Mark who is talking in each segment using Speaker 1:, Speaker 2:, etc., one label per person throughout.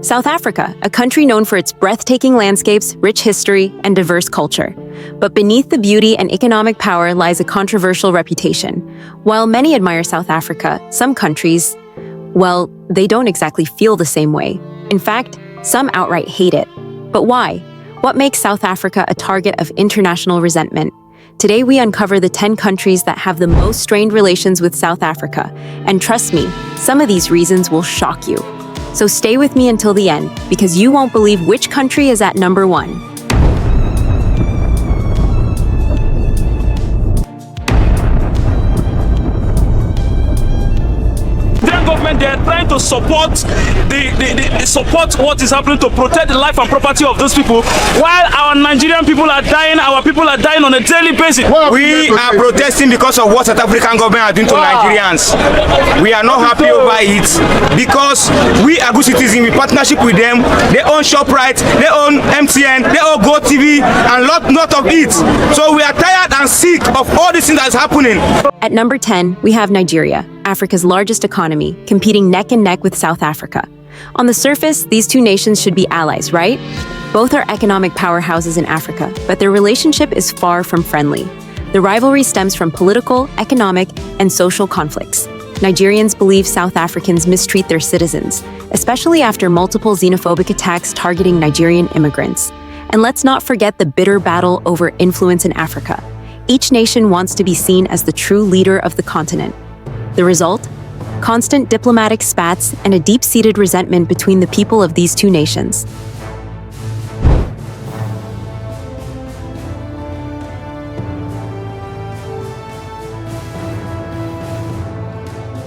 Speaker 1: South Africa, a country known for its breathtaking landscapes, rich history, and diverse culture. But beneath the beauty and economic power lies a controversial reputation. While many admire South Africa, some countries, well, they don't exactly feel the same way. In fact, some outright hate it. But why? What makes South Africa a target of international resentment? Today we uncover the 10 countries that have the most strained relations with South Africa. And trust me, some of these reasons will shock you. So stay with me until the end, because you won't believe which country is at number 1.
Speaker 2: Government, they are trying to support support what is happening to protect the life and property of those people, while our Nigerian people are dying, our people are dying on a daily basis.
Speaker 3: We are protesting because of what South African government are doing to Nigerians. We are not happy over it because we are good citizens in partnership with them. They own ShopRite, they own MTN, they own GoTV, and lot of it. So we are tired and sick of all this thing that is happening.
Speaker 1: At number 10, we have Nigeria, Africa's largest economy, competing neck and neck with South Africa. On the surface, these two nations should be allies, right? Both are economic powerhouses in Africa, but their relationship is far from friendly. The rivalry stems from political, economic, and social conflicts. Nigerians believe South Africans mistreat their citizens, especially after multiple xenophobic attacks targeting Nigerian immigrants. And let's not forget the bitter battle over influence in Africa. Each nation wants to be seen as the true leader of the continent. The result? Constant diplomatic spats and a deep-seated resentment between the people of these two nations.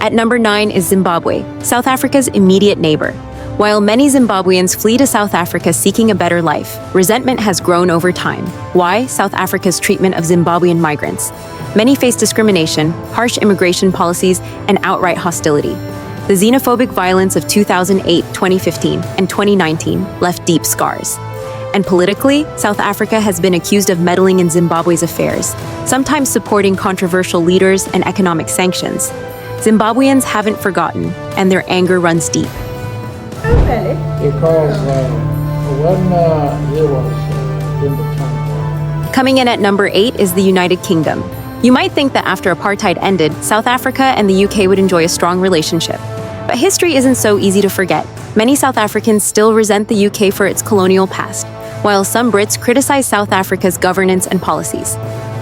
Speaker 1: At number 9 is Zimbabwe, South Africa's immediate neighbor. While many Zimbabweans flee to South Africa seeking a better life, resentment has grown over time. Why? South Africa's treatment of Zimbabwean migrants. Many face discrimination, harsh immigration policies, and outright hostility. The xenophobic violence of 2008, 2015, and 2019 left deep scars. And politically, South Africa has been accused of meddling in Zimbabwe's affairs, sometimes supporting controversial leaders and economic sanctions. Zimbabweans haven't forgotten, and their anger runs deep.
Speaker 4: Because when he was in the camp.
Speaker 1: Coming in at number 8 is the United Kingdom. You might think that after apartheid ended, South Africa and the UK would enjoy a strong relationship. But history isn't so easy to forget. Many South Africans still resent the UK for its colonial past, while some Brits criticize South Africa's governance and policies.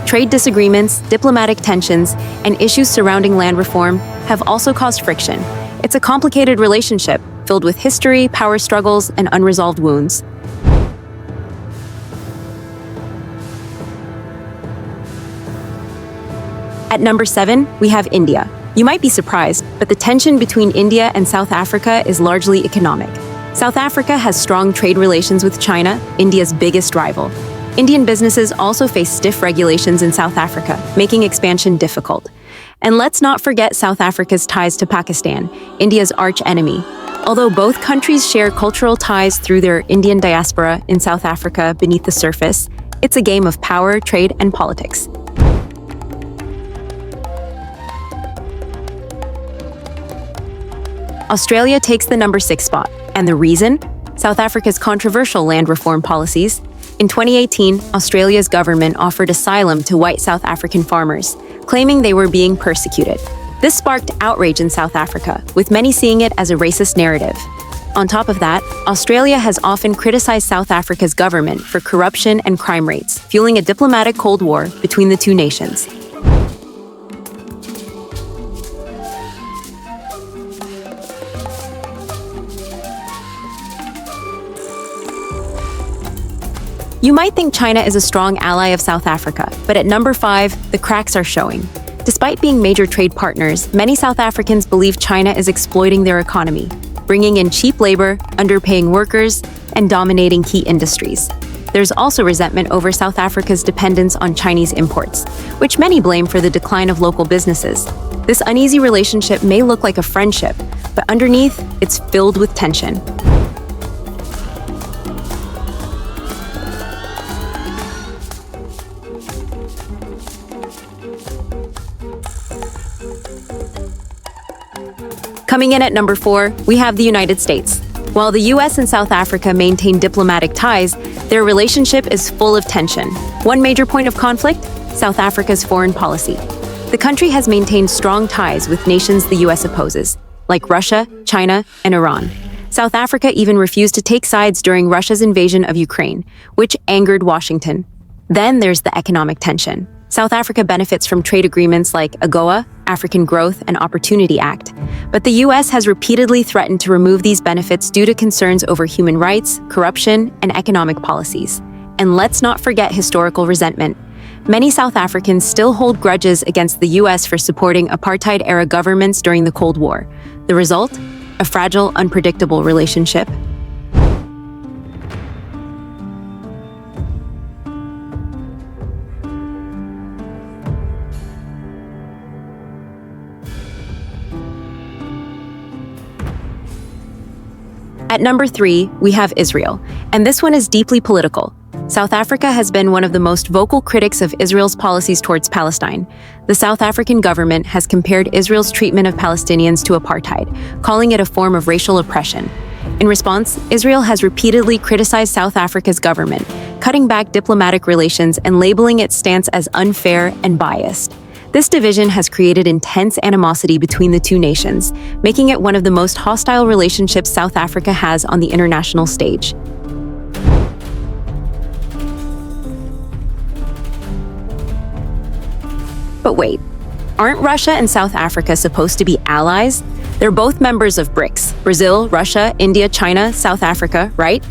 Speaker 1: Trade disagreements, diplomatic tensions, and issues surrounding land reform have also caused friction. It's a complicated relationship, filled with history, power struggles, and unresolved wounds. At number 7, we have India. You might be surprised, but the tension between India and South Africa is largely economic. South Africa has strong trade relations with China, India's biggest rival. Indian businesses also face stiff regulations in South Africa, making expansion difficult. And let's not forget South Africa's ties to Pakistan, India's arch-enemy. Although both countries share cultural ties through their Indian diaspora in South Africa beneath the surface, it's a game of power, trade, and politics. Australia takes the number 6 spot. And the reason? South Africa's controversial land reform policies. In 2018, Australia's government offered asylum to white South African farmers, claiming they were being persecuted. This sparked outrage in South Africa, with many seeing it as a racist narrative. On top of that, Australia has often criticized South Africa's government for corruption and crime rates, fueling a diplomatic Cold War between the two nations. You might think China is a strong ally of South Africa, but at number 5, the cracks are showing. Despite being major trade partners, many South Africans believe China is exploiting their economy, bringing in cheap labor, underpaying workers, and dominating key industries. There's also resentment over South Africa's dependence on Chinese imports, which many blame for the decline of local businesses. This uneasy relationship may look like a friendship, but underneath, it's filled with tension. Coming in at number 4, we have the United States. While the US and South Africa maintain diplomatic ties, their relationship is full of tension. One major point of conflict? South Africa's foreign policy. The country has maintained strong ties with nations the US opposes, like Russia, China, and Iran. South Africa even refused to take sides during Russia's invasion of Ukraine, which angered Washington. Then there's the economic tension. South Africa benefits from trade agreements like AGOA, African Growth and Opportunity Act. But the US has repeatedly threatened to remove these benefits due to concerns over human rights, corruption, and economic policies. And let's not forget historical resentment. Many South Africans still hold grudges against the US for supporting apartheid-era governments during the Cold War. The result? A fragile, unpredictable relationship. At number 3, we have Israel, and this one is deeply political. South Africa has been one of the most vocal critics of Israel's policies towards Palestine. The South African government has compared Israel's treatment of Palestinians to apartheid, calling it a form of racial oppression. In response, Israel has repeatedly criticized South Africa's government, cutting back diplomatic relations and labeling its stance as unfair and biased. This division has created intense animosity between the two nations, making it one of the most hostile relationships South Africa has on the international stage. But wait, aren't Russia and South Africa supposed to be allies? They're both members of BRICS: Brazil, Russia, India, China, South Africa, right?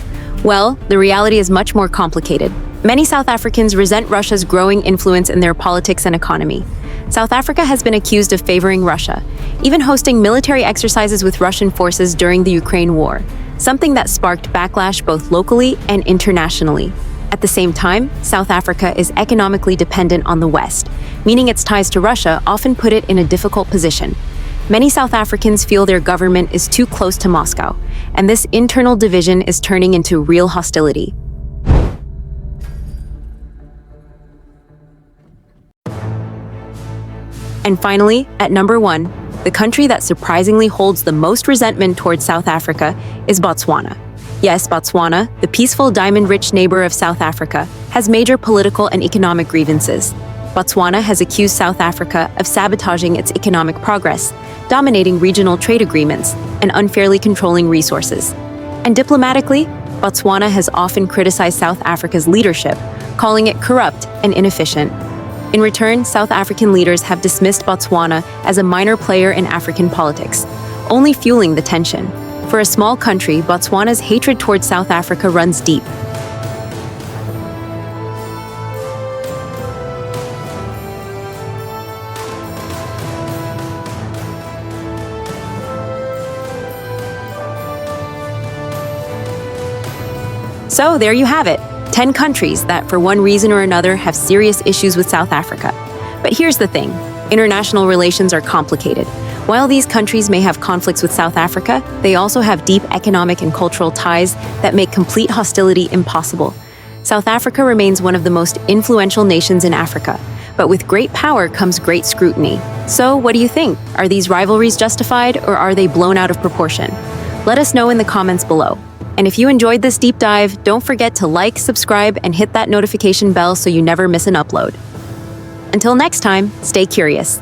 Speaker 1: Well, the reality is much more complicated. Many South Africans resent Russia's growing influence in their politics and economy. South Africa has been accused of favoring Russia, even hosting military exercises with Russian forces during the Ukraine war, something that sparked backlash both locally and internationally. At the same time, South Africa is economically dependent on the West, meaning its ties to Russia often put it in a difficult position. Many South Africans feel their government is too close to Moscow, and this internal division is turning into real hostility. And finally, at number 1, the country that surprisingly holds the most resentment towards South Africa is Botswana. Yes, Botswana, the peaceful diamond-rich neighbor of South Africa, has major political and economic grievances. Botswana has accused South Africa of sabotaging its economic progress, dominating regional trade agreements, and unfairly controlling resources. And diplomatically, Botswana has often criticized South Africa's leadership, calling it corrupt and inefficient. In return, South African leaders have dismissed Botswana as a minor player in African politics, only fueling the tension. For a small country, Botswana's hatred towards South Africa runs deep. So there you have it, 10 countries that for one reason or another have serious issues with South Africa. But here's the thing, international relations are complicated. While these countries may have conflicts with South Africa, they also have deep economic and cultural ties that make complete hostility impossible. South Africa remains one of the most influential nations in Africa, but with great power comes great scrutiny. So what do you think? Are these rivalries justified or are they blown out of proportion? Let us know in the comments below. And if you enjoyed this deep dive, don't forget to like, subscribe, and hit that notification bell so you never miss an upload. Until next time, stay curious.